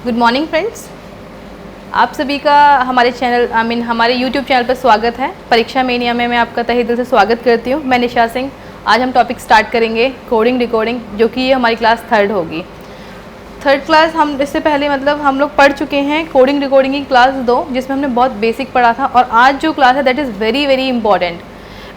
Good morning friends, आप सभी का हमारे चैनल हमारे यूट्यूब चैनल पर स्वागत है। परीक्षा मेनिया में मैं आपका तहे दिल से स्वागत करती हूँ। मैं निशा सिंह। आज हम टॉपिक स्टार्ट करेंगे कोडिंग डिकोडिंग, जो कि ये हमारी क्लास 3rd होगी। 3rd क्लास हम इससे पहले हम लोग पढ़ चुके हैं कोडिंग डिकोडिंग की क्लास 2, जिसमें हमने बहुत बेसिक पढ़ा था। और आज जो क्लास है that is very very important.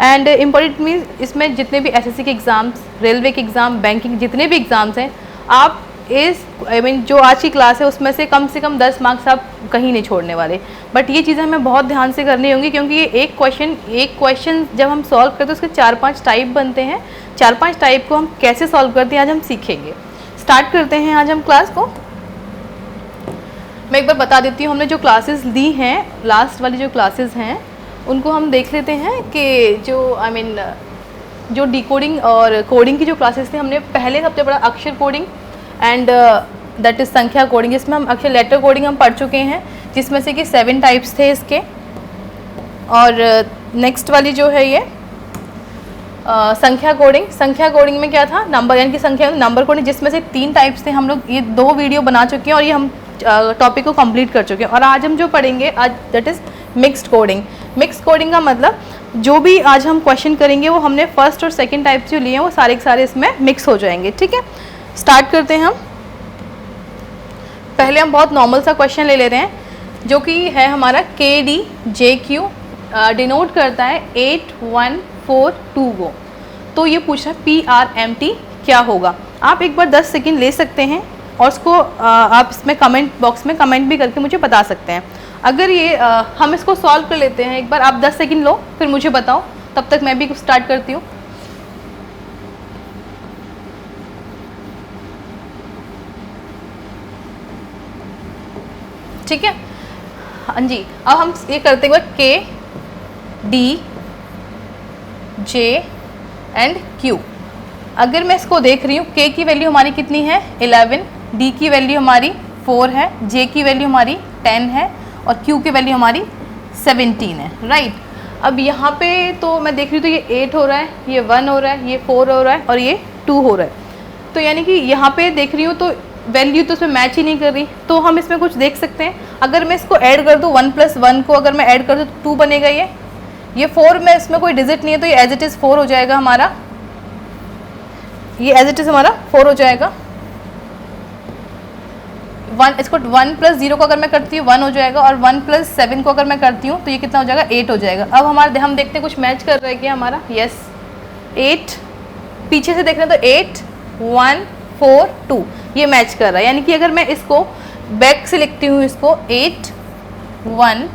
And important means इसमें जितने भी एसएससी के एग्ज़ाम्स, रेलवे के एग्ज़ाम, बैंकिंग, जितने भी एग्ज़ाम्स हैं, आप जो आज की क्लास है उसमें से कम 10 मार्क्स आप कहीं नहीं छोड़ने वाले। बट ये चीज़ें हमें बहुत ध्यान से करनी होंगी, क्योंकि ये एक क्वेश्चन जब हम सॉल्व करते हैं उसके 4-5 टाइप बनते हैं। 4-5 टाइप को हम कैसे सॉल्व करते हैं आज हम सीखेंगे। स्टार्ट करते हैं आज हम क्लास को। मैं एक बार बता देती हूँ, हमने जो क्लासेस ली हैं, लास्ट वाली जो क्लासेस हैं उनको हम देख लेते हैं कि जो डिकोडिंग और कोडिंग की जो क्लासेस थी, हमने पहले सबसे बड़ा अक्षर कोडिंग एंड दैट इज़ संख्या कोडिंग, जिसमें हम अक्षर लेटर कोडिंग हम पढ़ चुके हैं, जिसमें से कि 7 टाइप्स थे इसके। और नेक्स्ट वाली जो है ये संख्या कोडिंग। संख्या कोडिंग में क्या था, नंबर यानी कि संख्या नंबर कोडिंग, जिसमें से 3 टाइप्स थे। हम लोग ये 2 वीडियो बना चुके हैं और ये हम टॉपिक को कंप्लीट कर चुके हैं। और आज हम जो पढ़ेंगे आज that is mixed coding. Mixed coding का मतलब जो भी आज हम क्वेश्चन करेंगे वो हमने फर्स्ट और सेकंड टाइप जो लिए हैं वो सारे के सारे इसमें मिक्स हो जाएंगे। ठीक है, स्टार्ट करते हैं हम। पहले हम बहुत नॉर्मल सा क्वेश्चन ले रहे हैं, जो कि है हमारा KDJQ, डिनोट करता है 8142 गो। तो ये पूछ रहा है PRMT क्या होगा। आप एक बार 10 सेकंड ले सकते हैं और उसको आप इसमें कमेंट बॉक्स में कमेंट भी करके मुझे बता सकते हैं। अगर ये हम इसको सॉल्व कर लेते हैं, एक बार आप 10 सेकंड लो फिर मुझे बताओ, तब तक मैं भी स्टार्ट करती हूँ। ठीक है, हाँ जी। अब हम ये करते हुए KDJ एंड Q। अगर मैं इसको देख रही हूँ, K की वैल्यू हमारी कितनी है 11, D की वैल्यू हमारी 4 है, J की वैल्यू हमारी 10 है और Q की वैल्यू हमारी 17 है। राइट, अब यहाँ पे तो मैं देख रही हूँ तो ये 8 हो रहा है, ये 1 हो रहा है, ये 4 हो रहा है और ये 2 हो रहा है। तो यानी कि यहाँ पे देख रही हूँ तो वैल्यू तो उसमें मैच ही नहीं कर रही। तो हम इसमें कुछ देख सकते हैं, अगर मैं इसको ऐड कर दूँ 1 + 1 को अगर मैं ऐड कर दूँ तो 2 बनेगा। ये 4 में इसमें कोई डिजिट नहीं है तो ये एज इट इज़ 4 हो जाएगा हमारा। ये एज इट इज़ हमारा 4 हो जाएगा। 1 इसको 1 + 0 को अगर मैं करती हूँ 1 हो जाएगा, और 1 + 7 को अगर मैं करती हूँ तो ये कितना हो जाएगा 8 हो जाएगा। अब हम देखते हैं कुछ मैच कर रहा है क्या हमारा। यस, 8 पीछे से देख रहे हैं तो 8 1 4 2 ये मैच कर रहा है। यानी कि अगर मैं इसको बैक से लिखती हूँ, इसको 8 1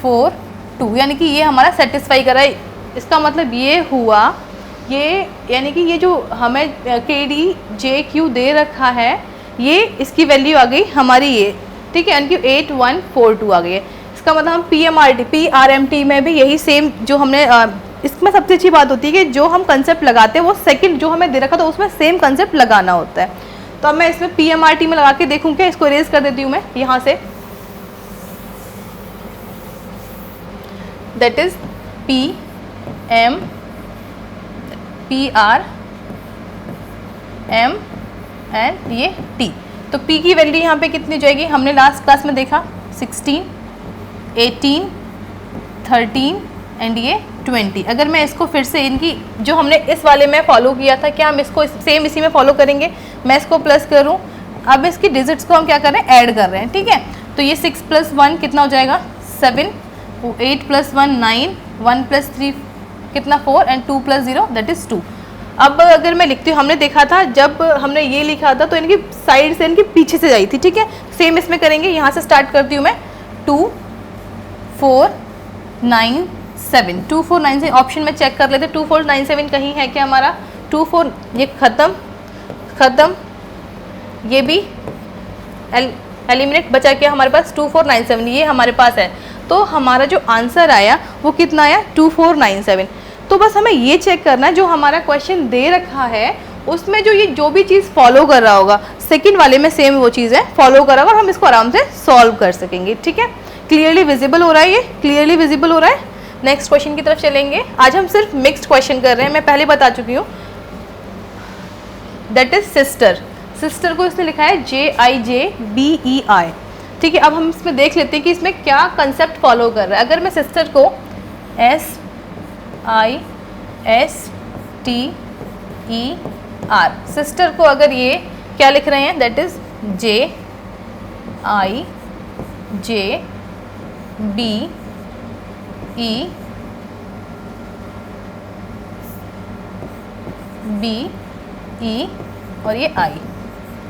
4 2, यानी कि ये हमारा सेटिस्फाई कर रहा है। इसका मतलब ये हुआ, ये यानी कि ये जो हमें KDJQ दे रखा है, ये इसकी वैल्यू आ गई हमारी ये। ठीक है, यानी कि 8142 आ गई है। इसका मतलब हम PRMT में भी यही सेम जो हमने इसमें सबसे अच्छी बात होती है कि जो हम कंसेप्ट लगाते हैं वो सेकंड जो हमें दे रखा था उसमें सेम कंसेप्ट लगाना होता है। तो अब मैं इसमें PMRT में लगा के देखूँ क्या, इसको इरेज कर देती हूँ मैं यहाँ से। दैट इज PRM एंड ये T। तो P की वैल्यू यहाँ पे कितनी जाएगी, हमने लास्ट क्लास में देखा 16 18 13 एंड ये 20। अगर मैं इसको फिर से इनकी जो हमने इस वाले में फॉलो किया था, क्या हम इसको सेम इसी में फॉलो करेंगे। मैं इसको प्लस करूं, अब इसकी डिजिट्स को हम क्या कर रहे हैं, ऐड कर रहे हैं। ठीक है, तो ये 6 + 1 कितना हो जाएगा 7, 8 + 1 9, 1 + 3 कितना 4 एंड 2 + 0 दैट इज़ 2। अब अगर मैं लिखती हूँ, हमने देखा था जब हमने ये लिखा था तो इनकी साइड से इनके पीछे से जाई थी। ठीक है, सेम इसमें करेंगे। यहाँ से स्टार्ट करती हूँ मैं 2 4 9 7 2 4 9 7 ऑप्शन में चेक कर लेते 2 4 9 7 कहीं है क्या हमारा। 2 4 ये ख़त्म, ये भी एलिमिनेट, बचा क्या हमारे पास 2 4 9 7 ये हमारे पास है। तो हमारा जो आंसर आया वो कितना आया 2 4 9 7। तो बस हमें ये चेक करना है जो हमारा क्वेश्चन दे रखा है उसमें जो भी चीज़ फॉलो कर रहा होगा सेकंड वाले में सेम वो चीज़ है फॉलो कर रहा होगा और हम इसको आराम से सॉल्व कर सकेंगे। ठीक है, क्लियरली विजिबल हो रहा है, ये क्लियरली विजिबल हो रहा है। नेक्स्ट क्वेश्चन की तरफ चलेंगे। आज हम सिर्फ मिक्स्ड क्वेश्चन कर रहे हैं, मैं पहले बता चुकी हूँ। That is sister. सिस्टर को इसने लिखा है JIJBEI। ठीक है, अब हम इसमें देख लेते हैं कि इसमें क्या कंसेप्ट फॉलो कर रहा है। अगर मैं सिस्टर को SISTER, सिस्टर को अगर ये क्या लिख रहे हैं, दैट इज JIJBE और ये I।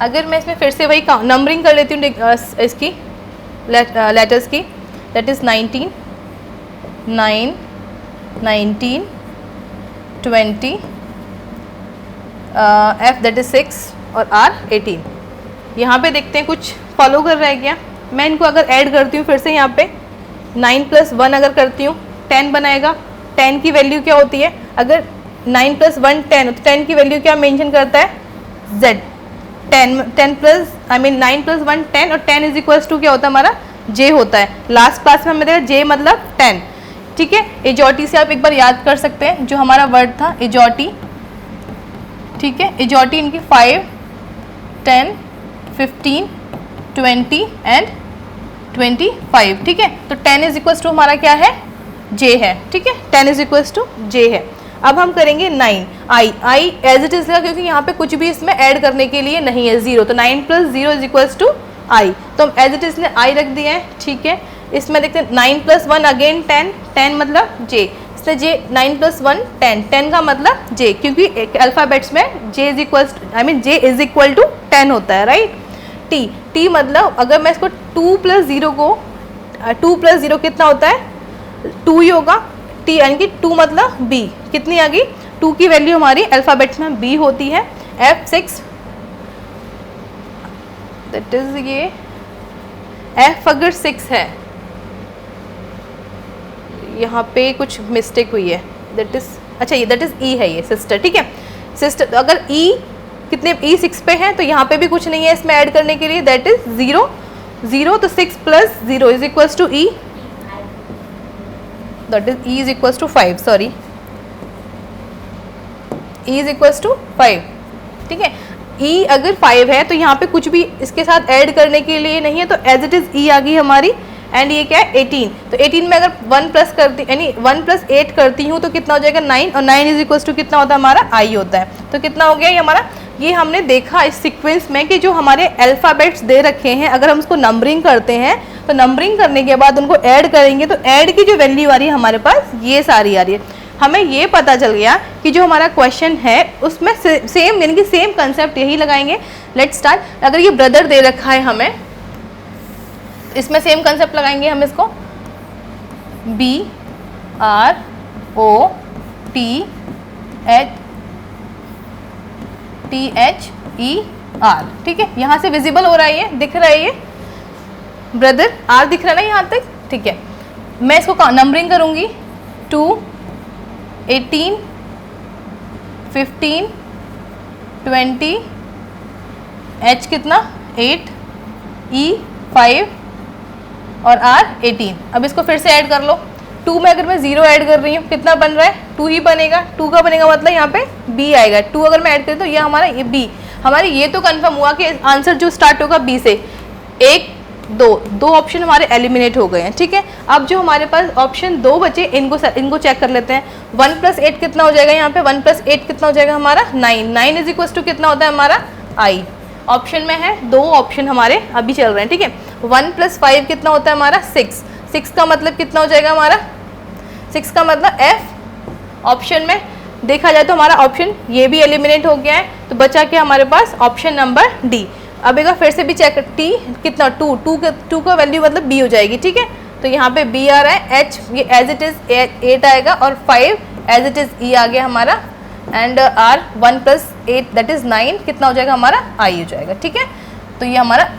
अगर मैं इसमें फिर से वही नंबरिंग कर लेती हूँ इसकी लेटर्स की, that is 19, 9, 19, 20, F that is 6 और R 18। यहाँ पे देखते हैं कुछ फॉलो कर रहा है क्या। मैं इनको अगर ऐड करती हूँ फिर से यहाँ पे 9 + 1 अगर करती हूँ 10 बनाएगा। 10 की वैल्यू क्या होती है, अगर 9 + 1 10, तो 10 की वैल्यू क्या मेंशन करता है, Z। 9 + 1 10 और 10 इज इक्वल्स टू क्या होता है हमारा, J होता है। लास्ट क्लास में हमें देखा J मतलब 10। ठीक है, एजॉटी से आप एक बार याद कर सकते हैं जो हमारा वर्ड था एजॉटी। ठीक है, एजॉटी इनकी 5, 10, 15, 20 एंड 25। ठीक है, तो 10 इज इक्वल्स टू हमारा क्या है, J है। ठीक है, 10 इज इक्वल्स टू J है। अब हम करेंगे 9, I एज इट इज का, क्योंकि यहाँ पे कुछ भी इसमें ऐड करने के लिए नहीं है, 0, तो 9 + 0 इज इक्वल्स टू I, तो हम एज इट इज ने I रख दिया है। ठीक है, इसमें देखते हैं 9 + 1 अगेन 10, 10 मतलब J, इसलिए J 9 + 1 10, 10 का मतलब J, क्योंकि अल्फ़ाबेट्स में J इज इक्वल टू 10 होता है, राइट। T मतलब अगर मैं इसको 2 + 0 को 2 + 0 कितना होता है, 2 ही होगा। T यानी कि 2 मतलब B, कितनी आ गई, 2 की वैल्यू हमारी अल्फ़ाबेट्स में B होती है, F6, दैट इज ये F अगर 6 है, यहाँ पे कुछ मिस्टेक हुई है, दैट इज अच्छा ये दैट इज E है ये सिस्टर। ठीक है, सिस्टर तो अगर E कितने E 6 पे है तो यहाँ पे भी कुछ नहीं है इसमें ऐड करने के लिए, दैट इज 0, 0, तो 6 + 0 is equals to E, that is E is equals to 5, sorry, E is equals to 5। ठीक है, E अगर 5 है तो यहाँ पे कुछ भी इसके साथ ऐड करने के लिए नहीं है, तो एज इट इज E आ गई हमारी। एंड ये क्या है 18, तो 18 में अगर 1 प्लस करती यानी 1 + 8 करती हूँ तो कितना हो जाएगा 9, और 9 इज इक्वल्स टू कितना होता है हमारा I होता है। तो कितना हो गया ये हमारा, ये हमने देखा इस सीक्वेंस में कि जो हमारे अल्फ़ाबेट्स दे रखे हैं अगर हम उसको नंबरिंग करते हैं तो नंबरिंग करने के बाद उनको ऐड करेंगे तो ऐड की जो वैल्यू आ रही है हमारे पास ये सारी आ रही है। हमें ये पता चल गया कि जो हमारा क्वेश्चन है उसमें सेम यानी कि सेम कंसेप्ट यही लगाएंगे। Let's start. अगर ये ब्रदर दे रखा है हमें, इसमें सेम कंसेप्ट लगाएंगे हम इसको, BROTHER। ठीक है, यहाँ से विजिबल हो रहा है, ये दिख रहा है, ये ब्रदर R दिख रहा है ना यहाँ तक। ठीक है, मैं इसको नंबरिंग करूँगी 2, 18, 15, 20, H कितना 8, E 5 और R 18। अब इसको फिर से ऐड कर लो। 2 में अगर मैं 0 ऐड कर रही हूँ कितना बन रहा है, 2 ही बनेगा। 2 का बनेगा मतलब यहाँ पे B आएगा। 2 अगर मैं ऐड करूँ तो ये हमारा ये B, हमारे ये तो कंफर्म हुआ कि आंसर जो स्टार्ट होगा B से। 1, 2 ऑप्शन हमारे एलिमिनेट हो गए हैं। ठीक है, अब जो हमारे पास ऑप्शन 2 बचे इनको चेक कर लेते हैं। 1 + 8 कितना हो जाएगा, यहाँ पे 1 + 8 कितना हो जाएगा हमारा 9। 9 इज इक्वल टू कितना होता है हमारा I। ऑप्शन में है 2 ऑप्शन हमारे अभी चल रहे हैं। ठीक है, 1 + 5 कितना होता है हमारा 6। 6 का मतलब कितना हो जाएगा हमारा, 6 का मतलब F। ऑप्शन में देखा जाए तो हमारा ऑप्शन ये भी एलिमिनेट हो गया है, तो बचा के हमारे पास ऑप्शन नंबर D। अब एक बार फिर से भी चेक, T कितना 2 का वैल्यू मतलब B हो जाएगी। ठीक है, तो यहाँ पे B आ रहा है, H ये एज इट इज 8 आएगा और 5 एज इट इज E आ गया हमारा, एंड R 1 + 8 दैट इज 9 कितना हो जाएगा हमारा I हो जाएगा। ठीक है, तो ये हमारा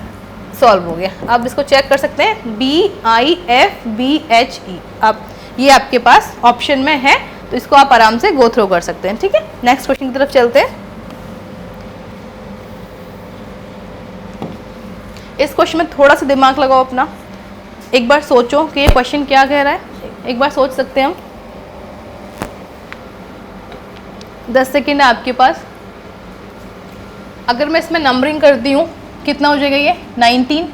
सॉल्व हो गया। अब इसको चेक कर सकते हैं BIFBHE। अब ये आपके पास ऑप्शन में है तो इसको आप आराम से गो थ्रू कर सकते हैं। ठीक है, नेक्स्ट क्वेश्चन की तरफ चलते हैं। इस क्वेश्चन में थोड़ा सा दिमाग लगाओ अपना, एक बार सोचो कि ये क्वेश्चन क्या कह रहा है। एक बार सोच सकते हैं हम, 10 सेकेंड है आपके पास। अगर मैं इसमें नंबरिंग करती हूँ कितना हो जाएगा ये 19,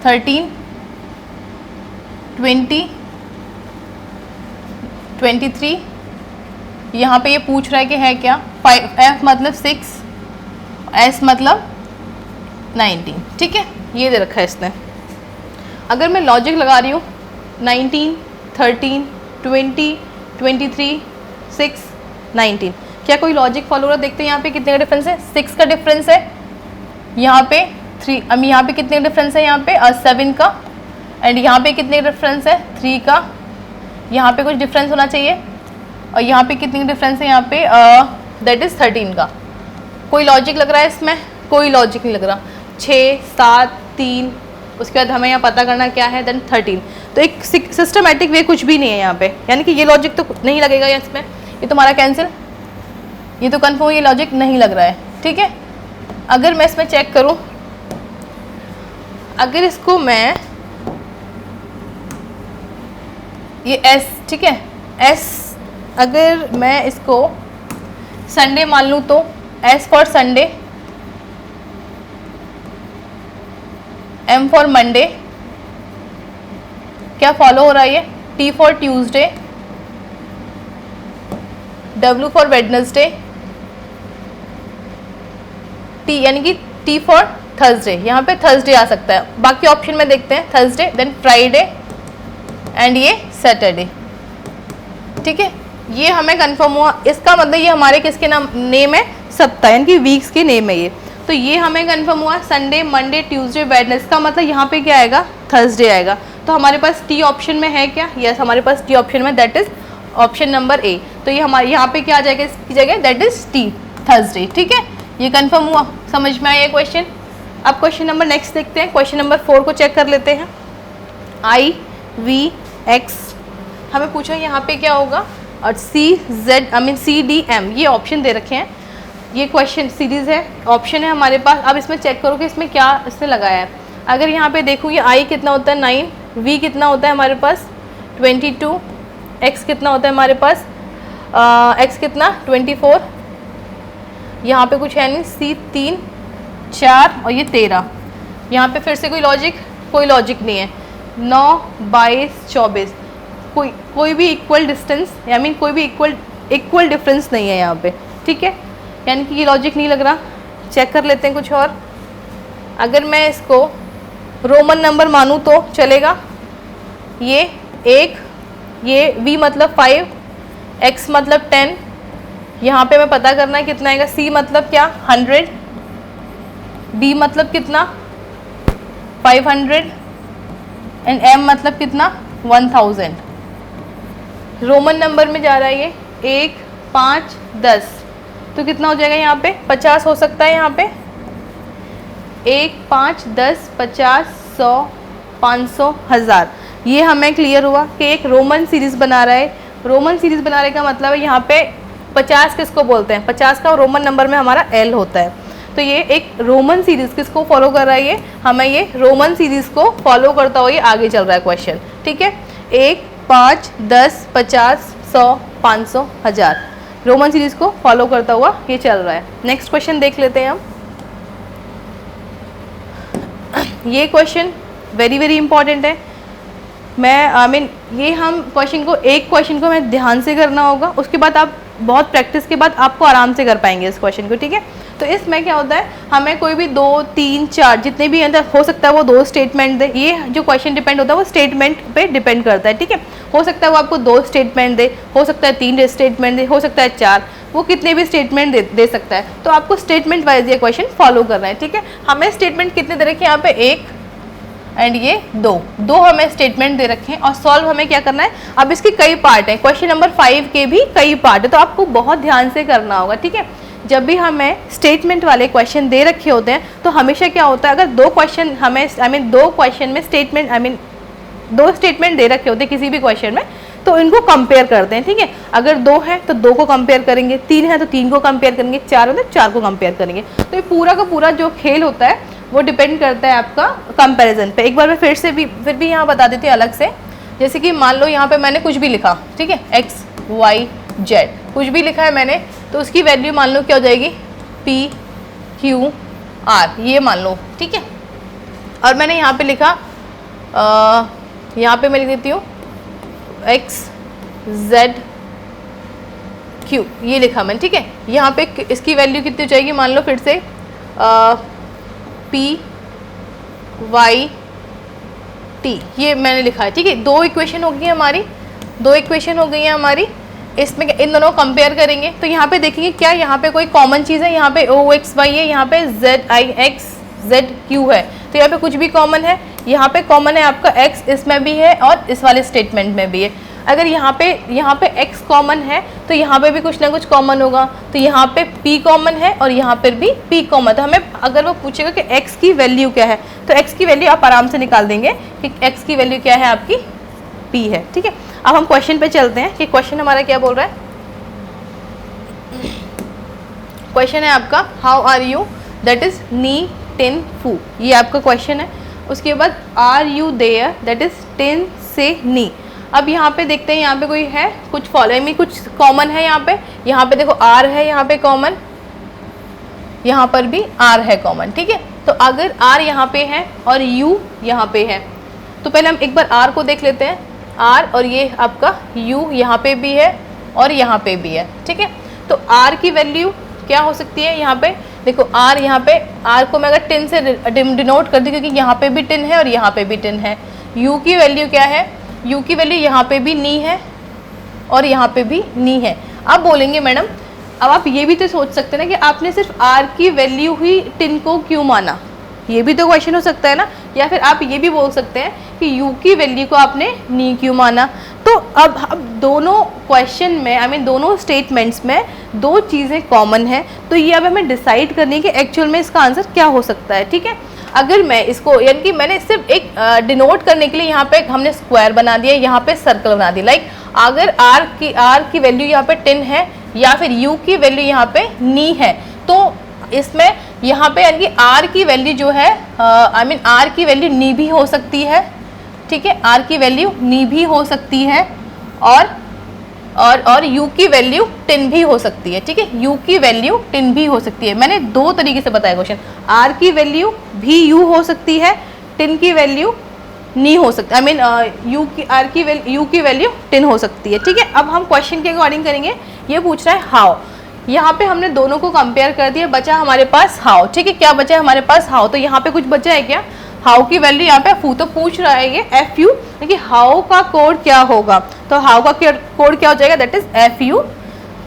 13, 20, 23। यहाँ पे ये पूछ रहा है कि है क्या 5, F मतलब 6, S मतलब 19। ठीक है, ये दे रखा है इसने। अगर मैं लॉजिक लगा रही हूँ 19, 13, 20, 23, 6, 19, क्या कोई लॉजिक फॉलो हो रहा? देखते हैं यहाँ पे कितने का डिफरेंस है। 6 का डिफरेंस है, यहाँ पे 3, अब यहाँ पे कितने का डिफरेंस है? यहाँ पे 7 का, एंड यहाँ पे कितने का डिफरेंस है? 3 का। यहाँ पे कुछ डिफरेंस होना चाहिए, और यहाँ पे कितने का डिफरेंस है? यहाँ पे दैट इज़ 13 का। कोई लॉजिक लग रहा है इसमें? कोई लॉजिक नहीं लग रहा। 6, 7, 3, उसके बाद हमें यहाँ पता करना क्या है, देन 13। तो एक सिस्टमेटिक वे कुछ भी नहीं है यहाँ पे, यानी कि ये लॉजिक तो नहीं लगेगा इसमें, ये तुम्हारा कैंसिल, ये तो कन्फर्म, ये लॉजिक नहीं लग रहा है। ठीक है, अगर मैं इसमें चेक करूँ, अगर इसको मैं ये S, ठीक है, S अगर मैं इसको संडे मान लूँ तो S for Sunday, M for Monday, क्या फॉलो हो रहा है ये? T for Tuesday, W for Wednesday, T यानी कि T फॉर थर्सडे, यहाँ पे थर्सडे आ सकता है। बाकी ऑप्शन में देखते हैं, थर्सडे, देन फ्राइडे एंड ये सैटरडे। ठीक है, ये हमें कंफर्म हुआ। इसका मतलब ये हमारे किसके नाम नेम है? सप्ताह यानी कि वीक्स के नेम है ये। तो ये हमें कंफर्म हुआ, संडे, मंडे, ट्यूसडे, वेडनेसडे का मतलब यहाँ पे क्या आएगा? थर्सडे आएगा। तो हमारे पास टी ऑप्शन में है क्या? यस, हमारे पास टी ऑप्शन में, that is option number A. तो ये हमारे यहाँ पे क्या आ जाएगा इसकी जगह? That is T, Thursday. ठीक है, ये कंफर्म हुआ, समझ में आया क्वेश्चन। अब क्वेश्चन नंबर नेक्स्ट देखते हैं, क्वेश्चन नंबर 4 को चेक कर लेते हैं। आई वी एक्स हमें पूछा यहाँ पे क्या होगा, और C Z I mean C D M ये ऑप्शन दे रखे हैं। ये क्वेश्चन सीरीज है, ऑप्शन है हमारे पास। अब इसमें चेक करो कि इसमें क्या इसने लगाया है। अगर यहाँ पे देखूँ ये आई कितना होता है 9, वी कितना होता है हमारे पास 22, एक्स कितना होता है हमारे पास एक्स कितना 24, यहाँ पे कुछ है नहीं, सी 3, 4 और ये 13। यहाँ पे फिर से कोई लॉजिक नहीं है। 9, 22, 24 कोई भी इक्वल डिस्टेंस आई मीन कोई भी इक्वल डिफरेंस नहीं है यहाँ पे। ठीक है, यानी कि ये लॉजिक नहीं लग रहा। चेक कर लेते हैं कुछ और। अगर मैं इसको रोमन नंबर मानूँ तो चलेगा। ये 1, ये v मतलब 5, x मतलब 10, यहाँ पे मैं पता करना है कितना आएगा। c मतलब क्या 100, d मतलब कितना 500 एंड m मतलब कितना 1000। रोमन नंबर में जा रहा है ये 1, 5, 10, तो कितना हो जाएगा यहाँ पे 50 हो सकता है। यहाँ पे 1, 5, 10, 50, 100, 500, 1000। ये हमें क्लियर हुआ कि एक रोमन सीरीज बना रहा है। रोमन सीरीज बनाने का मतलब है यहाँ पे 50 किसको बोलते हैं? 50 का रोमन नंबर में हमारा L होता है। तो ये एक रोमन सीरीज किसको फॉलो कर रहा है? ये हमें ये रोमन सीरीज को फॉलो करता हुआ ये आगे चल रहा है क्वेश्चन। ठीक है, 1, 5, 10, 50, 100, 500, 1000 रोमन सीरीज को फॉलो करता हुआ ये चल रहा है। नेक्स्ट क्वेश्चन देख लेते हैं हम। ये क्वेश्चन वेरी वेरी इंपॉर्टेंट है। मैं ये हम एक क्वेश्चन को मैं ध्यान से करना होगा, उसके बाद आप बहुत प्रैक्टिस के बाद आपको आराम से कर पाएंगे इस क्वेश्चन को। ठीक है, तो इसमें क्या होता है, हमें कोई भी 2, 3, 4 जितने भी अंदर हो सकता है वो 2 स्टेटमेंट दे। ये जो क्वेश्चन डिपेंड होता है वो स्टेटमेंट पे डिपेंड करता है। ठीक है, हो सकता है वो आपको 2 स्टेटमेंट दे, हो सकता है 3 स्टेटमेंट दे, हो सकता है 4, वो कितने भी स्टेटमेंट दे सकता है। तो आपको स्टेटमेंट वाइज ये क्वेश्चन फॉलो करना है। ठीक है, हमें स्टेटमेंट कितने दे रखे हैं यहाँ पे 1 एंड ये 2 हमें स्टेटमेंट दे रखे हैं, और सॉल्व हमें क्या करना है। अब इसके कई पार्ट हैं, क्वेश्चन नंबर 5 के भी कई पार्ट है, तो आपको बहुत ध्यान से करना होगा। ठीक है, जब भी हमें स्टेटमेंट वाले क्वेश्चन दे रखे होते हैं तो हमेशा क्या होता है, अगर 2 क्वेश्चन हमें 2 क्वेश्चन में स्टेटमेंट 2 स्टेटमेंट दे रखे होते हैं किसी भी क्वेश्चन में, तो इनको कंपेयर करते हैं। ठीक है, अगर 2 है तो 2 को कंपेयर करेंगे, 3 है तो 3 को कंपेयर करेंगे, 4 है तो 4 को कंपेयर करेंगे। तो ये पूरा का पूरा जो खेल होता है वो डिपेंड करता है आपका कंपैरिजन पे। एक बार मैं फिर भी यहाँ बता देती हूँ अलग से। जैसे कि मान लो यहाँ पे मैंने कुछ भी लिखा, ठीक है, x, y, z कुछ भी लिखा है मैंने, तो उसकी वैल्यू मान लो क्या हो जाएगी P Q R, ये मान लो, ठीक है। और मैंने यहाँ पे लिखा, यहाँ पे मैं लिख देती हूँ X Z Q, ये लिखा मैंने, ठीक है। यहाँ पे इसकी वैल्यू कितनी हो जाएगी, मान लो फिर से P Y T, ये मैंने लिखा है, ठीक है। दो इक्वेशन हो गई हमारी, दो इक्वेशन हो गई है हमारी। इसमें इन दोनों कंपेयर करेंगे तो यहाँ पे देखेंगे क्या यहाँ पे कोई कॉमन चीज़ है, यहाँ पे OXY है, यहाँ पे ZIX ZQ है, तो यहाँ पे कुछ भी कॉमन है। यहाँ पे कॉमन है आपका X, इसमें भी है और इस वाले स्टेटमेंट में भी है। अगर यहाँ पे X कॉमन है तो यहाँ पे भी कुछ ना कुछ कॉमन होगा, तो यहाँ पे P कॉमन है और यहाँ पर भी P कॉमन। तो हमें अगर वो पूछेगा कि X की वैल्यू क्या है, तो X की वैल्यू आप आराम से निकाल देंगे कि X की वैल्यू क्या है, आपकी P है, ठीक है। अब हम क्वेश्चन पे चलते हैं कि क्वेश्चन हमारा क्या बोल रहा है। क्वेश्चन है आपका how are you, that is नी टिन फू, ये आपका क्वेश्चन है। उसके बाद are you there, that is टिन से नी। अब यहाँ पे देखते हैं, यहाँ पे कोई है कुछ फॉलोइंग में कुछ कॉमन है। यहाँ पे देखो R है, यहाँ पे कॉमन, यहाँ पर भी R है कॉमन, ठीक है। तो अगर R यहाँ पे है और U यहाँ पे है, तो पहले हम एक बार R को देख लेते हैं। R और ये आपका U यहाँ पे भी है और यहाँ पे भी है, ठीक है। तो R की वैल्यू क्या हो सकती है, यहाँ पे देखो R, यहाँ पे R को मैं अगर 10 से डिनोट कर दूँ, क्योंकि यहाँ पे भी 10 है और यहाँ पे भी 10 है। U की वैल्यू क्या है, U की वैल्यू यहाँ पे भी नी है और यहाँ पे भी नी है। अब बोलेंगे मैडम, अब आप ये भी तो सोच सकते हैं ना कि आपने सिर्फ R की वैल्यू ही 10 को क्यों माना, ये भी तो क्वेश्चन हो सकता है ना। या फिर आप ये भी बोल सकते हैं कि U की वैल्यू को आपने नी क्यों माना। तो अब दोनों क्वेश्चन में दोनों स्टेटमेंट्स में दो चीज़ें कॉमन है, तो ये अब हमें डिसाइड करनी है कि एक्चुअल में इसका आंसर क्या हो सकता है, ठीक है। अगर मैं इसको, यानी कि मैंने सिर्फ एक डिनोट करने के लिए यहाँ पे हमने स्क्वायर बना दिया, यहाँ पे सर्कल बना दिया। लाइक अगर R की वैल्यू यहाँ पे 10 है या फिर U की वैल्यू यहाँ पे नी है, तो इसमें यहाँ पे यानी कि R की वैल्यू जो है R की वैल्यू नी भी हो सकती है, ठीक है। R की वैल्यू नी भी हो सकती है और U की वैल्यू 10 भी हो सकती है, ठीक है। U की वैल्यू 10 भी हो सकती है। मैंने दो तरीके से बताया क्वेश्चन, R की वैल्यू भी U हो सकती है, 10 की वैल्यू नी हो सकती है, U की वैल्यू 10 हो सकती है, ठीक है। अब हम क्वेश्चन के अकॉर्डिंग करेंगे। ये पूछ रहा है हाउ, यहाँ पे हमने दोनों को कंपेयर कर दिया, बचा हमारे पास हाउ, ठीक है। क्या बचा है हमारे पास, हाउ। तो यहाँ पे कुछ बचा है क्या, हाउ की वैल्यू यहाँ पे फू, तो पूछ रहा है ये FU, देखिए हाउ का कोड क्या होगा, तो हाउ का कोड क्या हो जाएगा, दैट इज FU,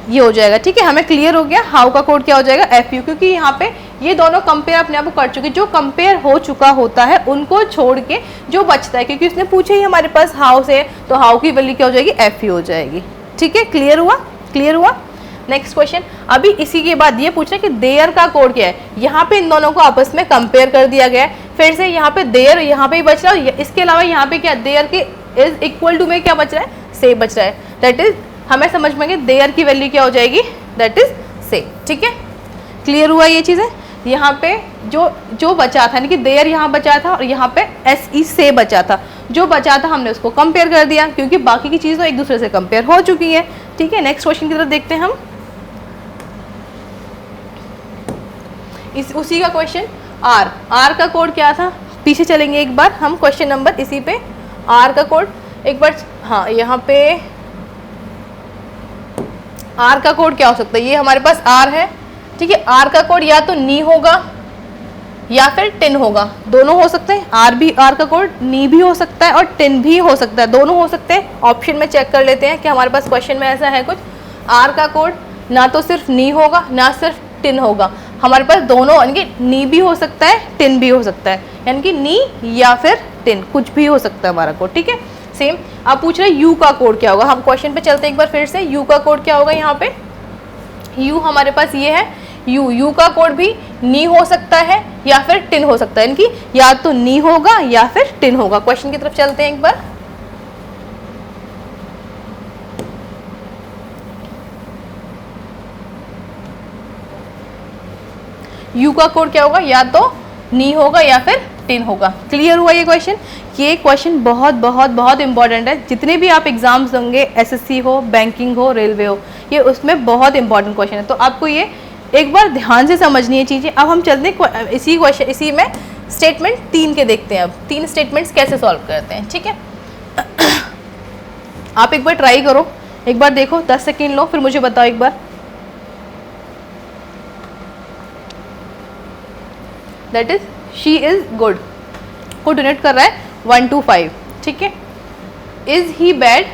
ये हो जाएगा, ठीक है। हमें क्लियर हो गया हाउ का कोड क्या हो जाएगा, FU, क्योंकि यहाँ पे ये दोनों कंपेयर अपने आप को कर चुके, जो कंपेयर हो चुका होता है उनको छोड़ के जो बचता है, क्योंकि उसने पूछा ही हमारे पास हाउ से, तो हाउ की वैल्यू क्या हो जाएगी, FU हो जाएगी, ठीक है। क्लियर हुआ, क्लियर हुआ। नेक्स्ट क्वेश्चन, अभी इसी के बाद ये पूछना कि देयर का कोड क्या है। यहाँ पे इन दोनों को आपस में कंपेयर कर दिया गया है, फिर से यहाँ पे देयर यहाँ पे ही बच रहा है, इसके अलावा यहाँ पे क्या देयर के इज इक्वल टू में क्या बच रहा है, से बच रहा है, दैट इज हमें समझ में देयर की वैल्यू क्या हो जाएगी, दैट इज से, ठीक है। क्लियर हुआ ये चीज़ें। यहाँ पे जो बचा था, यानी कि देयर यहाँ बचा था और यहाँ पे SE से बचा था, जो बचा था हमने उसको कंपेयर कर दिया, क्योंकि बाकी की चीज़ तो एक दूसरे से कंपेयर हो चुकी है, ठीक है। नेक्स्ट क्वेश्चन की तरफ देखते हैं हम। उसी का क्वेश्चन R का कोड क्या था, पीछे चलेंगे एक बार हम, क्वेश्चन नंबर इसी पे R का कोड एक बार, हाँ यहाँ पे R का कोड क्या हो सकता है, ये हमारे पास R है, ठीक है। R का कोड या तो नी होगा या फिर 10 होगा, दोनों हो सकते हैं। R का कोड नी भी हो सकता है और 10 भी हो सकता है, दोनों हो सकते हैं। ऑप्शन में चेक कर लेते हैं कि हमारे पास क्वेश्चन में ऐसा है कुछ, R का कोड ना तो सिर्फ नी होगा ना सिर्फ 10 होगा, हमारे पास दोनों, यानी कि नी भी हो सकता है 10 भी हो सकता है, यानी कि नी या फिर 10 कुछ भी हो सकता है हमारा कोड, ठीक है। सेम आप पूछ रहे हैं U का कोड क्या होगा, हम क्वेश्चन पे चलते हैं एक बार फिर से। U का कोड क्या होगा, यहाँ पे U हमारे पास ये है, U का कोड भी नी हो सकता है या फिर 10 हो सकता है, यानी कि या तो नी होगा या फिर 10 होगा। क्वेश्चन की तरफ चलते हैं एक बार। U का कोड क्या होगा, या तो नी होगा या फिर 10 होगा। क्लियर हुआ ये क्वेश्चन। ये क्वेश्चन बहुत बहुत बहुत इंपॉर्टेंट है, जितने भी आप एग्जाम्स होंगे, SSC हो, बैंकिंग हो, रेलवे हो, ये उसमें बहुत इंपॉर्टेंट क्वेश्चन है। तो आपको ये एक बार ध्यान से समझनी है चीज़ें। अब हम चलते हैं इसी में स्टेटमेंट 3 के देखते हैं। अब 3 स्टेटमेंट्स कैसे सॉल्व करते हैं, ठीक है। आप एक बार ट्राई करो, एक बार देखो, 10 सेकेंड लो, फिर मुझे बताओ एक बार। That is she is good को डिनोट कर रहा है 1 to 5, ठीक है। इज ही बैड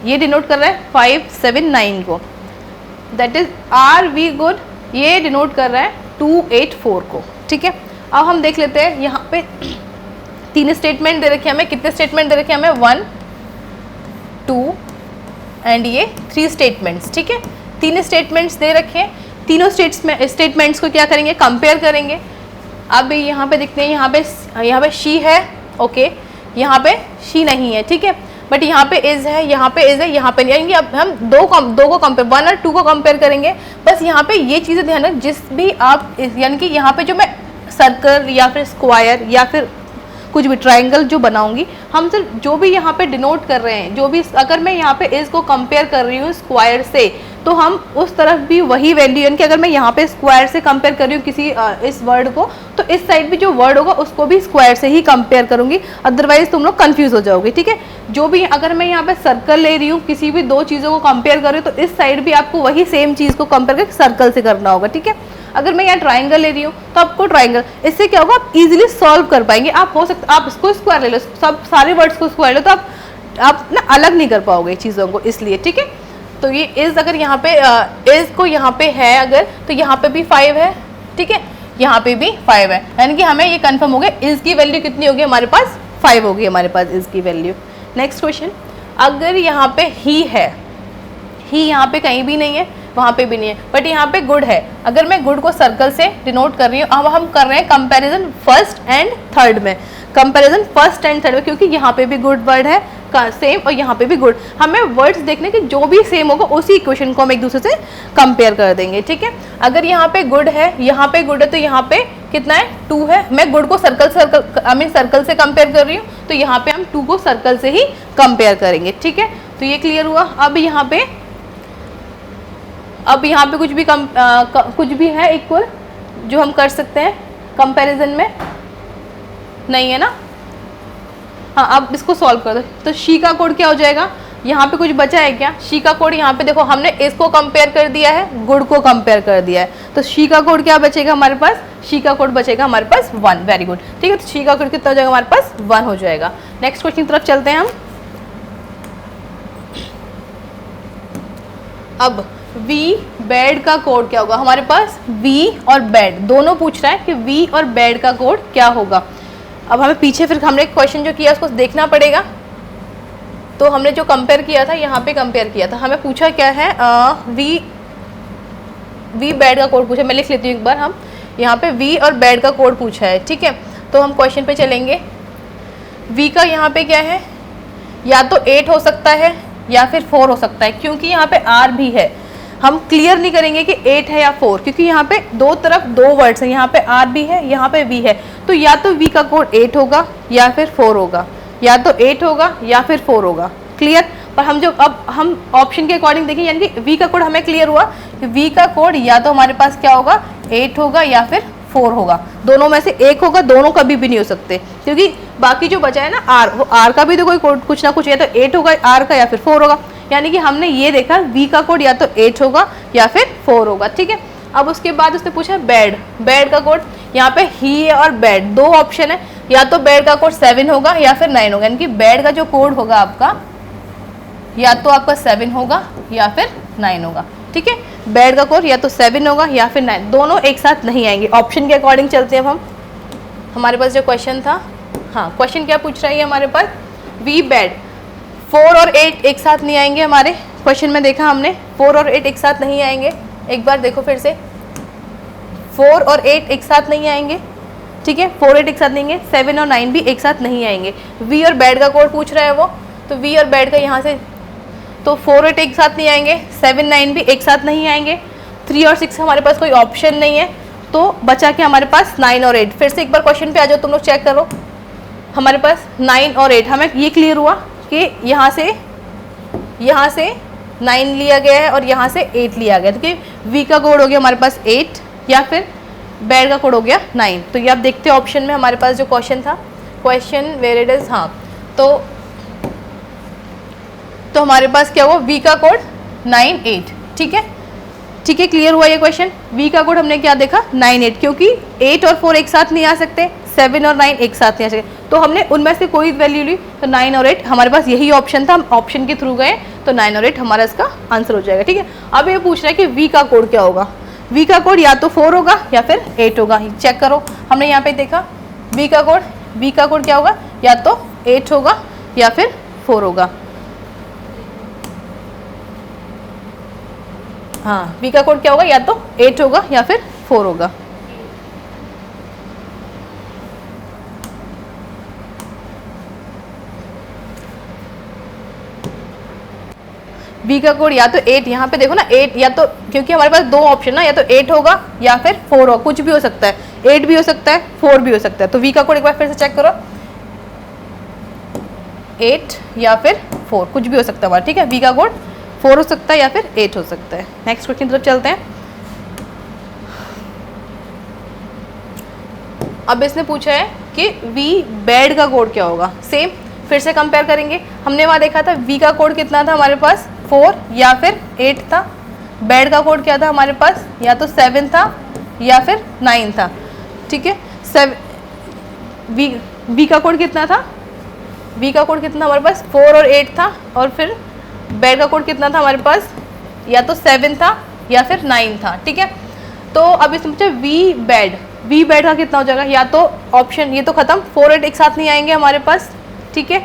ये डिनोट कर रहा है 5, 7, 9 को। That is are we good ये डिनोट कर रहा है 2, 8, 4 को, ठीक है। अब हम देख लेते हैं यहाँ पे 3 स्टेटमेंट दे रखे हैं हमें। कितने स्टेटमेंट दे रखे हैं हमें? 1, 2 एंड ये 3 स्टेटमेंट्स, ठीक है। 3 स्टेटमेंट्स दे रखे हैं। तीनों स्टेटमेंट्स को क्या करेंगे? कंपेयर करेंगे। अब यहाँ पे देखते हैं, यहाँ पे शी है, ओके, यहाँ पे शी नहीं है, ठीक है, बट यहाँ पे इज है, यहाँ पे इज है, यहाँ पे नहीं। यानी कि अब हम दो को कंपेयर 1 और 2 को कंपेयर करेंगे। बस यहाँ पे ये चीज़ें ध्यान रखें, जिस भी आप यानी कि यहाँ पे जो मैं सर्कल या फिर स्क्वायर या फिर कुछ भी ट्रायंगल जो बनाऊंगी, हम सिर्फ जो भी यहाँ पे डिनोट कर रहे हैं, जो भी अगर मैं यहाँ पे इज को कंपेयर कर रही हूँ स्क्वायर से, तो हम उस तरफ भी वही वैल्यू, यानी कि अगर मैं यहाँ पे स्क्वायर से कंपेयर कर रही हूँ किसी इस वर्ड को, तो इस साइड भी जो वर्ड होगा उसको भी स्क्वायर से ही कंपेयर करूंगी, अदरवाइज तुम लोग कंफ्यूज हो जाओगे, ठीक है। जो भी अगर मैं यहाँ पे सर्कल ले रही हूँ, किसी भी 2 चीज़ों को कंपेयर कर रही हूँ, तो इस साइड भी आपको वही सेम चीज़ को कंपेयर करके सर्कल से करना होगा, ठीक है। अगर मैं यहाँ ट्राइंगल ले रही हूँ तो आपको ट्राइंगल, इससे क्या होगा, आप इजीली सॉल्व कर पाएंगे। आप हो सकता आप इसको स्क्वायर ले लो, सब सारे वर्ड्स को स्क्वायर लो, तो आप ना अलग नहीं कर पाओगे चीज़ों को, इसलिए, ठीक है। तो ये इज अगर यहाँ पे इज को यहाँ पे है अगर, तो यहाँ पे भी 5 है, ठीक है, यहाँ पे भी 5 है, यानी कि हमें ये कंफर्म हो गया इज की वैल्यू कितनी होगी हमारे पास? 5 होगी हमारे पास इज की वैल्यू। नेक्स्ट क्वेश्चन, अगर यहाँ पे ही है, ही यहाँ पे कहीं भी नहीं है, वहाँ पे भी नहीं है, बट यहाँ पे गुड है। अगर मैं गुड को सर्कल से डिनोट कर रही हूँ, अब हम कर रहे हैं कंपैरिजन फर्स्ट एंड थर्ड में, कंपैरिजन फर्स्ट एंड थर्ड में, क्योंकि यहाँ पे भी गुड वर्ड है सेम और यहाँ पे भी गुड। हमें वर्ड्स देखने के जो भी सेम होगा उसी इक्वेशन को हम एक दूसरे से कंपेयर कर देंगे, ठीक है। अगर यहाँ पे गुड है, यहाँ पे गुड है, तो यहाँ पे कितना है? 2 है। मैं गुड को सर्कल से कंपेयर कर रही हूँ, तो यहाँ पे हम 2 को सर्कल से ही कंपेयर करेंगे, ठीक है। तो ये क्लियर हुआ। अब यहाँ पे कुछ भी है इक्वल जो हम कर सकते हैं कंपैरिजन में? नहीं है ना। हाँ, अब इसको सॉल्व कर दो। तो शी का कोड क्या हो जाएगा? यहाँ पे कुछ बचा है क्या? शी का कोड यहाँ पे देखो, हमने इसको कंपेयर कर दिया है, गुड को कंपेयर कर दिया है, तो शी का कोड क्या बचेगा हमारे पास? शी का कोड बचेगा हमारे पास 1। वेरी गुड, ठीक है। तो शी का कोड कितना हो जाएगा हमारे पास? 1 हो जाएगा। नेक्स्ट क्वेश्चन की तरफ चलते हैं हम। अब वी बैड का कोड क्या होगा हमारे पास? वी और बैड दोनों पूछ रहा है कि वी और बैड का कोड क्या होगा। अब हमें पीछे फिर हमने क्वेश्चन जो किया उसको देखना पड़ेगा। तो हमने जो कंपेयर किया था, यहाँ पे कंपेयर किया था, हमें पूछा क्या है? वी बैड का कोड पूछा। मैं लिख लेती हूँ एक बार। हम यहाँ पे वी और बैड का कोड पूछा है, ठीक है। तो हम क्वेश्चन पे चलेंगे। वी का यहाँ पे क्या है? या तो 8 हो सकता है या फिर 4 हो सकता है, क्योंकि यहाँ पे आर भी है। हम क्लियर नहीं करेंगे कि 8 है या 4, क्योंकि यहाँ पे दो तरफ 2 वर्ड्स हैं, यहाँ पे आर भी है, यहाँ पे वी है। तो या तो वी का कोड 8 होगा या फिर 4 होगा, या तो 8 होगा या फिर 4 होगा। क्लियर। पर अब हम ऑप्शन के अकॉर्डिंग देखें, यानी कि वी का कोड हमें क्लियर हुआ कि वी का कोड या तो हमारे पास क्या होगा? 8 होगा या फिर 4 होगा। दोनों में से एक होगा, दोनों कभी भी नहीं हो सकते, क्योंकि बाकी जो बचा है ना आर, वो आर का भी तो कोई कोड कुछ ना कुछ, या तो 8 होगा आर का या फिर 4 होगा। यानी कि हमने ये देखा वी का कोड या तो 8 होगा या फिर 4 होगा, ठीक है। अब उसके बाद उसने पूछा बैड का कोड। यहाँ पे ही और बैड 2 ऑप्शन है, या तो बैड का कोड 7 होगा या फिर 9 होगा। यानी कि बैड का जो कोड होगा आपका, या तो आपका 7 होगा या फिर 9 होगा, ठीक है। बैड का कोड या तो 7 होगा या फिर 9, दोनों एक साथ नहीं आएंगे। ऑप्शन के अकॉर्डिंग चलते हैं अब हम। हमारे पास जो क्वेश्चन था, हाँ, क्वेश्चन क्या पूछ रहा है हमारे पास? वी बैड 4 और 8 एक साथ नहीं आएंगे। हमारे क्वेश्चन में देखा हमने 4 और 8 एक साथ नहीं आएंगे। एक बार देखो फिर से, 4 और 8 एक साथ नहीं आएंगे, ठीक है। 4 8 एक साथ नहीं आएंगे, 7 और 9 भी एक साथ नहीं आएंगे। वी और बैड का कोड पूछ रहा है वो, तो वी और बैड का यहाँ से, तो 4 8 एक साथ नहीं आएंगे, 7 9 भी एक साथ नहीं आएंगे, 3 और 6 हमारे पास कोई ऑप्शन नहीं है। तो बचा के हमारे पास 9 और 8। फिर से एक बार क्वेश्चन पे आ जाओ, तुम लोग चेक करो। हमारे पास 9 और 8, हमें ये क्लियर हुआ कि यहाँ से 9 लिया गया है और यहाँ से 8 लिया गया है, क्योंकि वी का कोड हो गया हमारे पास 8 या फिर बेड का कोड हो गया 9। तो ये आप देखते हो ऑप्शन में हमारे पास जो क्वेश्चन था, क्वेश्चन वेयर इट इज, हाँ तो हमारे पास क्या हुआ, वी का कोड 9 8। ठीक है, ठीक है, क्लियर हुआ ये क्वेश्चन। वी का कोड हमने क्या देखा 9 8, क्योंकि 8 और 4 एक साथ नहीं आ सकते, 7 और 9 एक साथ नहीं आ सकते, तो हमने उनमें से कोई वैल्यू ली, तो 9 और 8 हमारे पास यही ऑप्शन था, हम ऑप्शन के थ्रू गए, तो 9 और 8 हमारा इसका आंसर हो जाएगा। ठीक है, अब ये पूछ रहा है कि वी का कोड क्या होगा। वी का कोड या तो 4 होगा या फिर 8 होगा। चेक करो, हमने यहाँ पे देखा वी का कोड क्या होगा, या तो 8 होगा या फिर 4 होगा। हाँ, वी का कोड क्या होगा, या तो 8 होगा या फिर 4 होगा। वी का कोड या तो 8, यहाँ पे देखो ना 8, या तो क्योंकि हमारे पास दो ऑप्शन ना, या तो 8 होगा या फिर 4 होगा, कुछ भी हो सकता है, 8 भी हो सकता है 4 भी हो सकता है। तो वी का कोड एक बार फिर से चेक करो, 8 या फिर 4 कुछ भी हो सकता है हमारा। ठीक है, वी का कोड 4 हो सकता है या फिर 8 हो सकता है। नेक्स्ट क्वेश्चन की तरफ चलते हैं। अब इसने पूछा है कि वी बेड का कोड क्या होगा। सेम फिर से कंपेयर करेंगे, हमने वहाँ देखा था वी का कोड कितना था हमारे पास 4 या फिर 8 था, बेड का कोड क्या था हमारे पास, या तो 7 था या फिर 9 था। ठीक है, वी का कोड कितना था, वी का कोड कितना हमारे पास 4 और 8 था, और फिर बेड का कोड कितना था हमारे पास, या तो 7 था या फिर 9 था। ठीक है, तो अब इसमें पूछा वी बेड का कितना हो जाएगा, या तो ऑप्शन ये तो खत्म, 4 8 एक साथ नहीं आएंगे हमारे पास। ठीक है,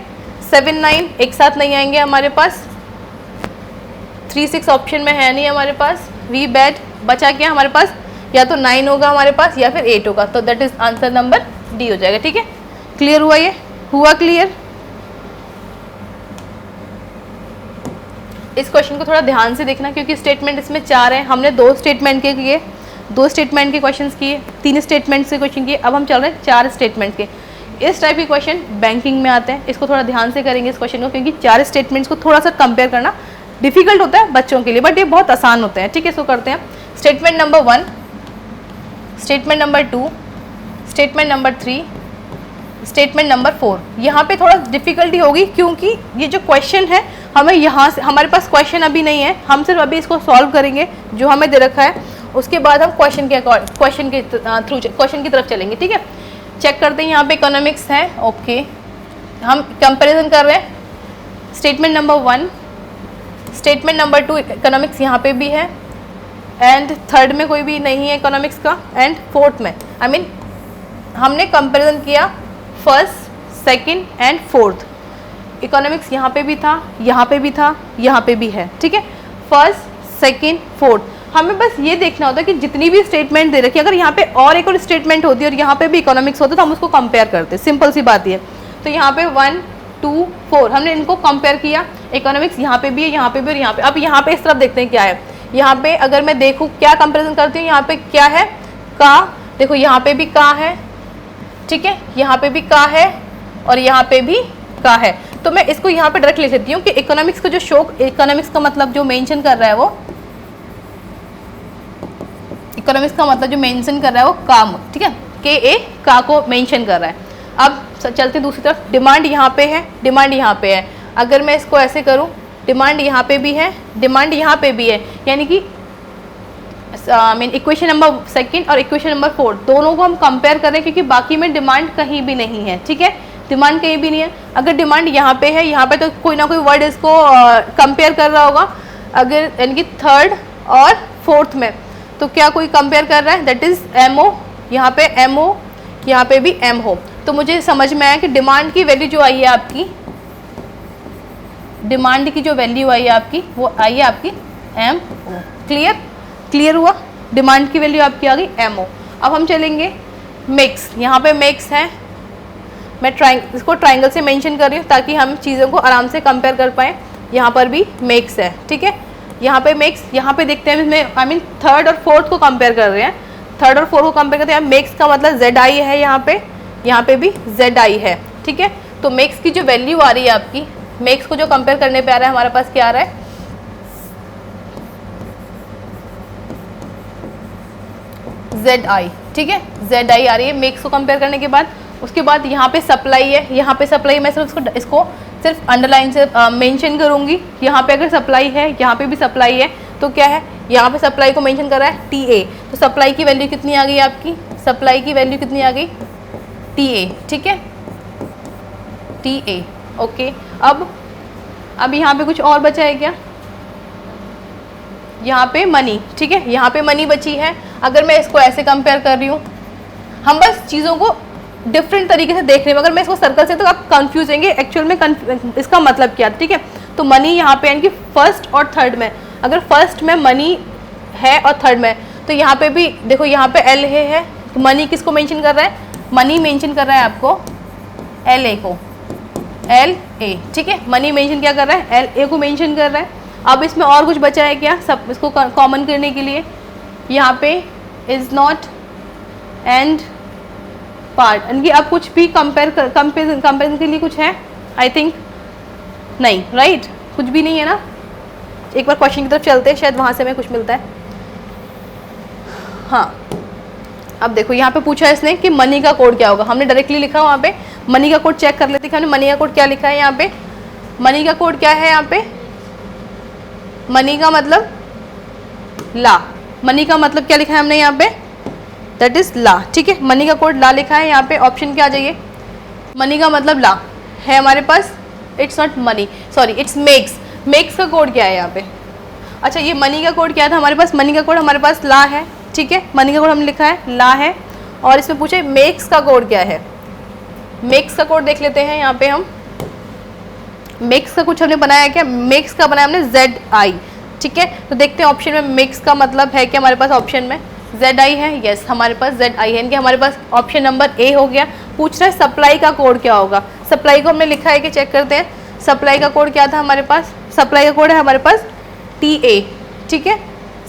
7 9 एक साथ नहीं आएंगे हमारे पास, 3 6 ऑप्शन में है नहीं हमारे पास। वी बेड बचा क्या हमारे पास, या तो 9 होगा हमारे पास या फिर 8 होगा, तो that is answer number D हो जाएगा। ठीक है, क्लियर हुआ, ये हुआ क्लियर। इस क्वेश्चन को थोड़ा ध्यान से देखना, क्योंकि स्टेटमेंट इसमें 4 हैं, हमने 2 स्टेटमेंट के किए, 2 स्टेटमेंट के क्वेश्चंस किए, 3 स्टेटमेंट से क्वेश्चन किए, अब हम चल रहे हैं 4 स्टेटमेंट के। इस टाइप के क्वेश्चन बैंकिंग में आते हैं, इसको थोड़ा ध्यान से करेंगे इस क्वेश्चन को, क्योंकि 4 स्टेटमेंट्स को थोड़ा सा कंपेयर करना डिफिकल्ट होता है बच्चों के लिए, बट ये बहुत आसान होते हैं। ठीक है, इसको करते हैं। Statement number 1, statement number 2, statement number 3, statement number 4। यहाँ पे थोड़ा डिफिकल्टी होगी, क्योंकि ये जो क्वेश्चन है हमें यहाँ से, हमारे पास क्वेश्चन अभी नहीं है, हम सिर्फ अभी इसको सॉल्व करेंगे जो हमें दे रखा है, उसके बाद हम क्वेश्चन की तरफ चलेंगे। ठीक है, चेक करते हैं। यहाँ पे इकोनॉमिक्स है, ओके, हम कंपैरिजन कर रहे हैं। Statement number 1, statement number 2 economics यहाँ पे भी है, एंड थर्ड में कोई भी नहीं है इकोनॉमिक्स का, एंड फोर्थ में हमने कंपैरिजन किया first, second and fourth. Economics यहाँ पे भी था, यहाँ पे भी था, यहाँ पे भी है। ठीक है, फर्स्ट सेकंड फोर्थ, हमें बस ये देखना होता है कि जितनी भी स्टेटमेंट दे रखी है, अगर यहाँ पे और एक और स्टेटमेंट होती है और यहाँ पे भी इकोनॉमिक्स होता है, तो हम उसको कंपेयर करते हैं, सिंपल सी बात ये। तो यहाँ पे 1 2 4 हमने इनको कंपेयर किया, इकोनॉमिक्स यहाँ पे भी है, यहाँ पे भी और यहाँ पे। अब यहाँ पे इस तरफ देखते हैं क्या है। यहाँ पे अगर मैं देखूँ क्या कंपेरिजन करती हूँ, यहाँ पे क्या है, का, देखो यहाँ पे भी का है, ठीक है, यहाँ पे भी का है और यहाँ पे भी का है। तो मैं इसको यहाँ पे डायरेक्ट लिख लेती हूँ कि इकोनॉमिक्स का जो इकोनॉमिक्स का मतलब जो मेंशन कर रहा है वो, इकोनॉमिक्स का मतलब जो मेंशन कर रहा है वो काम, ठीक है, के ए का को मेंशन कर रहा है। अब चलते दूसरी तरफ, डिमांड यहाँ पे है, डिमांड यहाँ पे है। अगर मैं इसको ऐसे करूँ, डिमांड यहाँ पे भी है, डिमांड यहाँ पे भी है, यानी कि इक्वेशन नंबर सेकंड और इक्वेशन नंबर 4 दोनों को हम कंपेयर कर रहे हैं, क्योंकि बाकी में डिमांड कहीं भी नहीं है। ठीक है, डिमांड कहीं भी नहीं है। अगर डिमांड यहाँ पे है, यहाँ पे तो कोई ना कोई वर्ड इसको कंपेयर कर रहा होगा। अगर यानी कि थर्ड और फोर्थ में, तो क्या कोई कंपेयर कर रहा है, दैट इज एमओ, यहाँ पे एमओ, यहाँ पे भी एम हो। तो मुझे समझ में आया कि डिमांड की वैल्यू जो आई है आपकी, डिमांड की जो वैल्यू आई है आपकी, वो आई है आपकी एम ओ। क्लियर, क्लियर हुआ, डिमांड की वैल्यू आपकी आ गई एम ओ। अब हम चलेंगे मिक्स, यहाँ पे मिक्स है, मैं इसको ट्राइंगल से मेंशन कर रही हूँ ताकि हम चीज़ों को आराम से कंपेयर कर पाएँ। यहाँ पर भी मिक्स है, ठीक है, यहाँ पे मिक्स, यहाँ पे देखते हैं इसमें थर्ड और फोर्थ को कंपेयर कर रहे हैं, थर्ड और फोर्थ को कंपेयर करते हैं। मिक्स का मतलब जेड आई है, यहाँ पे भी जेड आई है। ठीक है, तो मिक्स की जो वैल्यू आ रही है आपकी, मिक्स को जो कंपेयर करने पे आ रहा है, हमारे पास क्या आ रहा है, जेड आई, ठीक है, जेड आई आ रही है मेक्स को कंपेयर करने के बाद। उसके बाद यहाँ पे सप्लाई है, यहाँ पे सप्लाई मैं सिर्फ इसको सिर्फ अंडरलाइन से मेंशन करूँगी। यहाँ पे अगर सप्लाई है, यहाँ पे भी सप्लाई है, तो क्या है, यहाँ पे सप्लाई को मेंशन कर रहा है टी ए, तो सप्लाई की वैल्यू कितनी आ गई आपकी, सप्लाई की वैल्यू कितनी आ गई, टी ए, ठीक है, टी ए। ओके, अब यहाँ पे कुछ और बचा है क्या, यहाँ पे मनी, ठीक है, यहाँ पे मनी बची है। अगर मैं इसको ऐसे कंपेयर कर रही हूँ, हम बस चीज़ों को डिफरेंट तरीके से देख रहे हैं, अगर मैं इसको सर्कल से तो आप कंफ्यूज होंगे एक्चुअल में इसका मतलब क्या, ठीक है। तो मनी यहाँ पे यानी कि फर्स्ट और थर्ड में, अगर फर्स्ट में मनी है और थर्ड में, तो यहाँ पे भी देखो, यहाँ पे एल है, तो मनी किसको मेंशन कर रहा है, मनी मेंशन कर रहा है आपको एल ए को, एल ए, ठीक है, मनी मेंशन क्या कर रहा है, एल ए को मेंशन कर रहा है। अब इसमें और कुछ बचा है क्या, सब इसको कॉमन करने के लिए, यहाँ पे इज नॉट एंड पार्ट, यानी कि अब कुछ भी कंपेरिजन के लिए कुछ है, आई थिंक नहीं, राइट, कुछ भी नहीं है ना। एक बार क्वेश्चन की तरफ चलते हैं, शायद वहाँ से हमें कुछ मिलता है। हाँ, अब देखो यहाँ पे पूछा है इसने कि मनी का कोड क्या होगा, हमने डायरेक्टली लिखा वहाँ पे मनी का कोड, चेक कर लेते हैं हमने मनी का कोड क्या लिखा है। यहाँ पे मनी का कोड क्या है, यहाँ पे मनी का मतलब ला, मनी का मतलब क्या लिखा है हमने यहाँ पे, दैट इज ला, ठीक है, मनी का कोड ला लिखा है। यहाँ पे ऑप्शन क्या आ जाइए, मनी का मतलब ला है हमारे पास, it's not money, sorry it's max, max का कोड क्या है यहाँ पे, अच्छा ये मनी का कोड क्या था हमारे पास, मनी का कोड हमारे पास ला है, ठीक है, मनी का कोड हमने लिखा है ला है। और इसमें पूछे मेक्स का कोड क्या है, मेक्स का कोड देख लेते हैं। यहाँ पे हम मेक्स का कुछ हमने बनाया क्या, मेक्स का बनाया हमने जेड आई, ठीक है, तो देखते हैं ऑप्शन में मेक्स का मतलब है कि हमारे पास ऑप्शन में जेड आई है, यस हमारे पास जेड आई है, इनके हमारे पास ऑप्शन नंबर ए हो गया। पूछ रहा है सप्लाई का कोड क्या होगा, सप्लाई को हमने लिखा है कि चेक करते हैं, सप्लाई का कोड क्या था हमारे पास, सप्लाई का कोड है हमारे पास टी ए, ठीक है,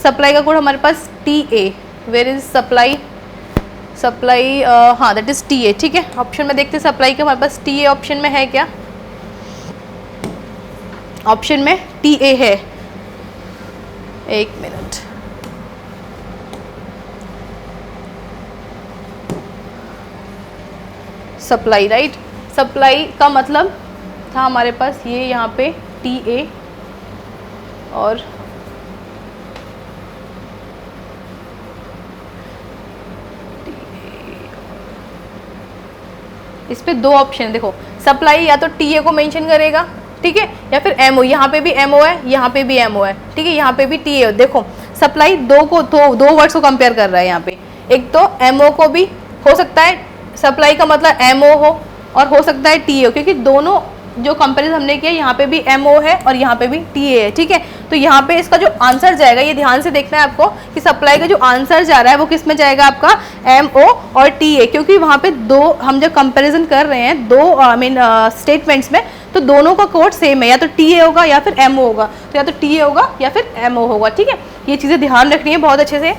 सप्लाई का कोड हमारे पास T A, where is supply, supply हाँ दैट इज टी ए, ठीक है, ऑप्शन में देखते हैं सप्लाई का हमारे पास टी ए ऑप्शन में है क्या, ऑप्शन में टी ए है, एक मिनट, सप्लाई, राइट, सप्लाई का मतलब था हमारे पास ये यहाँ पे टी ए, और इस पे दो ऑप्शन देखो, सप्लाई या तो टी ए को मेंशन करेगा, ठीक है, या फिर एमओ, यहाँ पे भी एमओ है, यहाँ पे भी एमओ है, ठीक है, यहाँ पे भी टी ए। देखो सप्लाई दो वर्ड्स को कंपेयर कर रहा है यहाँ पे, एक तो एमओ को भी हो सकता है सप्लाई का मतलब एमओ हो, और हो सकता है टी ए हो, क्योंकि दोनों जो कंपेरिजन हमने किया यहाँ पे भी एमओ है और यहाँ पे भी टी ए है, ठीक है। तो यहाँ पे इसका जो आंसर जाएगा, ये ध्यान से देखना है आपको कि सप्लाई का जो आंसर जा रहा है वो किस में जाएगा, आपका एमओ और टी ए, क्योंकि वहाँ पे दो हम जब कंपेरिजन कर रहे हैं दो स्टेटमेंट्स में, तो दोनों का कोड सेम है, या तो टी ए होगा या फिर एमओ होगा, तो या तो टी ए होगा या फिर एमओ होगा, ठीक है। ये चीज़ें ध्यान रखनी है बहुत अच्छे से,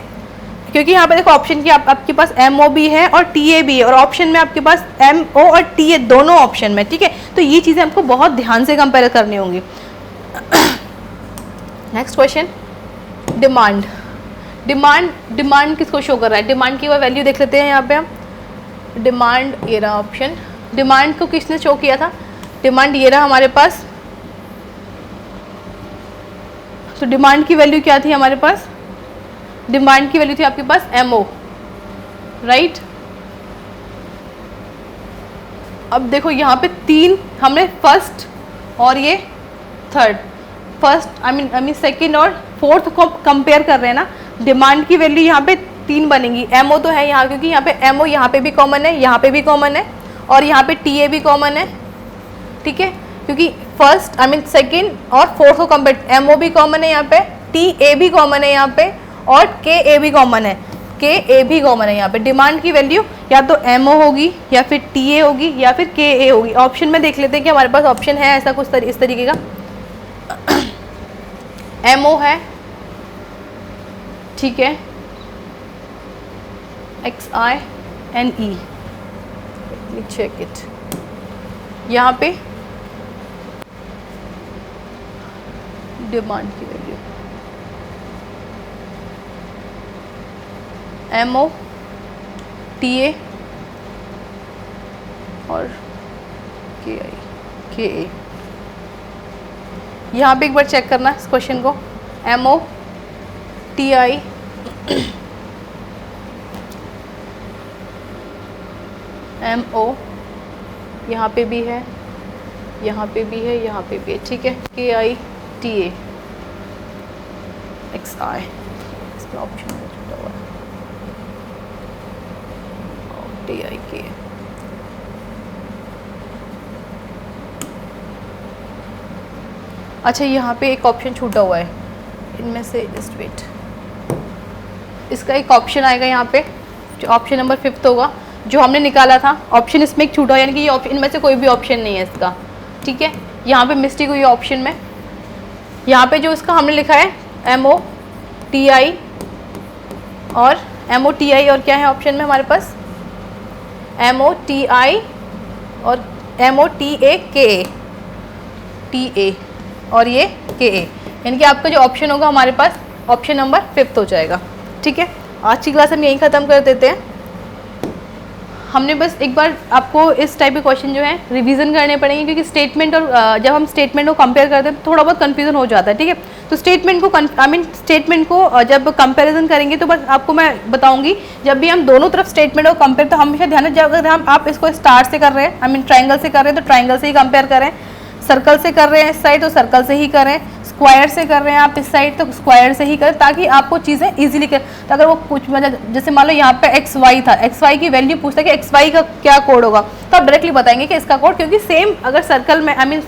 क्योंकि यहाँ पे देखो ऑप्शन की आपके पास एमओ भी है और टीए भी है, और ऑप्शन में आपके पास एमओ और टीए दोनों ऑप्शन में, ठीक है। तो ये चीज़ें आपको बहुत ध्यान से कंपेयर करनी होंगी। नेक्स्ट क्वेश्चन, डिमांड, डिमांड किसको शो कर रहा है, डिमांड की वह वैल्यू देख लेते हैं यहाँ पे हम, डिमांड ये रहा ऑप्शन, डिमांड को किसने शो किया था, डिमांड ये रहा हमारे पास, तो डिमांड की वैल्यू क्या थी हमारे पास, डिमांड की वैल्यू थी आपके पास एमओ, राइट। अब देखो यहाँ पे तीन हमने फर्स्ट और ये third, first I mean second और फोर्थ को कंपेयर कर रहे हैं ना, डिमांड की वैल्यू यहाँ पे तीन बनेगी, एमओ तो है यहाँ, क्योंकि यहाँ पे एमओ यहाँ पे भी कॉमन है, यहाँ पे भी कॉमन है, और यहाँ पे टीए भी कॉमन है, ठीक है, क्योंकि फर्स्ट आई मीन सेकंड और फोर्थ को कंपेयर, एमओ भी कॉमन है यहाँ पे, टीए भी कॉमन है यहाँ पे, और के ए भी कॉमन है, के ए भी कॉमन है यहाँ पे। डिमांड की वैल्यू या तो एमओ होगी या फिर टीए होगी या फिर के ए होगी। ऑप्शन में देख लेते हैं कि हमारे पास ऑप्शन है ऐसा कुछ इस तरीके का, एमओ है, ठीक है, X I N E, check it, यहाँ पे डिमांड की वैल्यू एमओ TA और KI KA। यहाँ पे एक बार चेक करना इस क्वेश्चन को, MO TI MO, यहाँ पे भी है, यहाँ पे भी है, यहाँ पे भी है, ठीक है। KI TA XI, इसका ऑप्शन छूटा हुआ है, TI KA। अच्छा यहाँ पे एक ऑप्शन छूटा हुआ है, इनमें से जस्ट वेट, इसका एक ऑप्शन आएगा यहाँ पे, जो ऑप्शन नंबर 5 होगा, जो हमने निकाला था ऑप्शन इसमें एक छूटा हुआ, यानी कि ये ऑप्शन, इनमें से कोई भी ऑप्शन नहीं है इसका, ठीक है। यहाँ पे मिस्टेक हुई है ऑप्शन में, यहाँ पे जो इसका हमने लिखा है MO TI और MO TI और क्या है ऑप्शन में हमारे पास MO TI और MO TA KA, TA और ये KA, यानी कि आपका जो ऑप्शन होगा हमारे पास ऑप्शन नंबर 5 हो जाएगा, ठीक है। आज की क्लास हम यहीं ख़त्म कर देते हैं। हमने बस एक बार आपको इस टाइप के क्वेश्चन जो है रिवीजन करने पड़ेंगे, क्योंकि स्टेटमेंट और जब हम स्टेटमेंट को कंपेयर करते हैं तो थोड़ा बहुत कन्फ्यूजन हो जाता है, ठीक है। तो स्टेटमेंट को स्टेटमेंट को जब कंपैरिजन करेंगे तो बस आपको मैं बताऊंगी, जब भी हम दोनों तरफ स्टेटमेंट को कंपेयर, तो हमेशा ध्यान रखें, अगर आप इसको स्टार से कर रहे हैं, ट्राइंगल से कर रहे हैं तो ट्राइंगल से ही कंपेयर करें, सर्कल से कर रहे हैं इस साइड तो सर्कल से ही करें, स्क्वायर से कर रहे हैं आप इस साइड तो स्क्वायर से ही करें, ताकि आपको चीज़ें इजीली कर। तो अगर वो कुछ मतलब जैसे मान लो यहाँ पे XY था, XY की वैल्यू पूछता है कि XY का क्या कोड होगा, तो आप डायरेक्टली बताएंगे कि इसका कोड, क्योंकि सेम अगर सर्कल में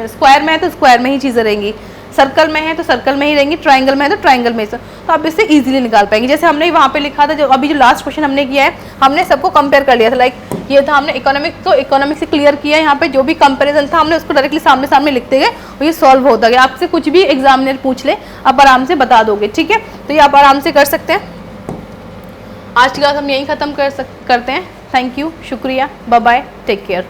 स्क्वायर में है तो स्क्वायर में ही चीज़ें रहेंगी, सर्कल में है तो सर्कल में ही रहेंगी, ट्राइंगल में है तो ट्राइंगल में ही, तो आप इससे इजीली निकाल पाएंगे। जैसे हमने वहाँ पे लिखा था, जो अभी जो लास्ट क्वेश्चन हमने किया है, हमने सबको कंपेयर कर लिया था, लाइक ये था, हमने इकोनॉमिक तो इकोनॉमिक से क्लियर किया, यहाँ पे जो भी कंपैरिजन था हमने उसको डायरेक्टली सामने सामने लिखते गए और ये सॉल्व होता गया। आपसे कुछ भी एग्जामिनर पूछ ले आप आराम से बता दोगे, ठीक है। तो ये आप आराम से कर सकते हैं। आज की क्लास हम यहीं ख़त्म करते हैं। थैंक यू, शुक्रिया, बाय बाय, टेक केयर।